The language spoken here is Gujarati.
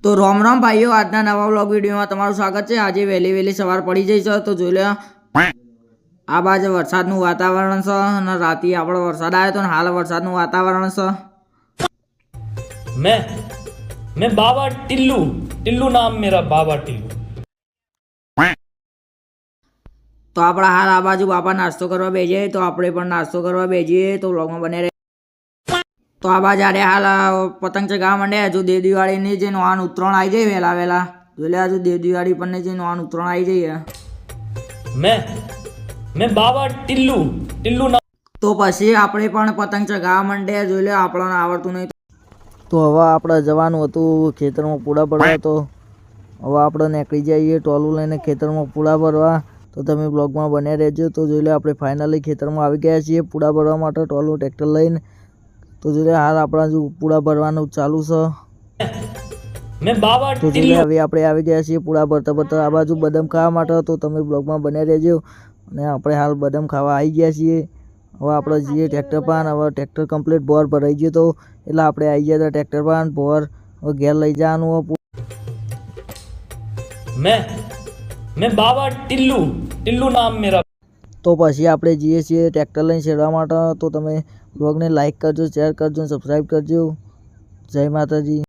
તો રામ રામ ભાઈઓ, આજના નવા વ્લોગ વિડીયોમાં તમારું સ્વાગત છે। આજે વહેલી વહેલી સવાર પડી જઈ છે તો જોઈ લે આ બાજુ વરસાદનું વાતાવરણ છે અને રાતે આપણો વરસાદ આવ્યો તો હાલ વરસાદનું વાતાવરણ છે। मैं बाबा टिल्लू टिल्लू नाम मेरा बाबा टिल्लू। તો આપણે હાલ આ બાજુ બાપા નાસ્તો કરવા બેસીએ તો આપણે પણ નાસ્તો કરવા બેસીએ તો વ્લોગમાં બને રહે। તો આ બાજુ આડે હાલ પતંગ ચગાવવા માંડે। હજુ દેવ દિવાળીની જે નોન ઉત્તરાયણ આવી જાય વહેલા વહેલા જોઈ લે હજુ દેવ દિવાળી પણ જે નોન ઉત્તરાયણ આવી જાય। मैं बाबा टिल्लू टिल्लू नाम। તો પછી આપણે પણ પતંગ ચગાવવા માંડે જોઈ લે આપણને આવડતું નહીં તો હવે આપણે જવાનું હતું ખેતરમાં પૂળા ભરવા। તો હવે આપણે નીકળી જઈએ ટોલું લઈને ખેતરમાં પૂળા ભરવા। તો તમે બ્લોગમાં બન્યા રહેજો। તો જોઈ લે આપણે ફાઇનલી ખેતરમાં આવી ગયા છીએ પૂળા ભરવા માટે ટોલું ટ્રેક્ટર લઈને। તો જોઈ લે હાલ આપણા જો પૂળા ભરવાનું ચાલુ છે। मैं बाबा તો જોઈ લે હવે આપણે આવી ગયા છીએ પૂળા ભરતા ભરતા આ બાજુ બદામ ખાવા માટે। તો તમે બ્લોગમાં બન્યા રહેજો અને આપણે હાલ બદામ ખાવા આવી ગયા છીએ। હવે આપણે જઈએ ટ્રેક્ટર પર। હવે ટ્રેક્ટર કમ્પ્લીટ બોર ભરાઈ ગયો તો એટલે આપણે આવી ગયા હતા ટ્રેક્ટર પર બોર હવે ઘેર લઈ જવાનું। मैं बाबा टिल्लू टिल्लू नाम मेरा। તો પછી આપણે જઈએ છીએ ટ્રેક્ટર લઈને છેડવા માટે। તો તમે બ્લોગને લાઈક કરજો, શેર કરજો અને સબસ્ક્રાઈબ કરજો। જય માતાજી।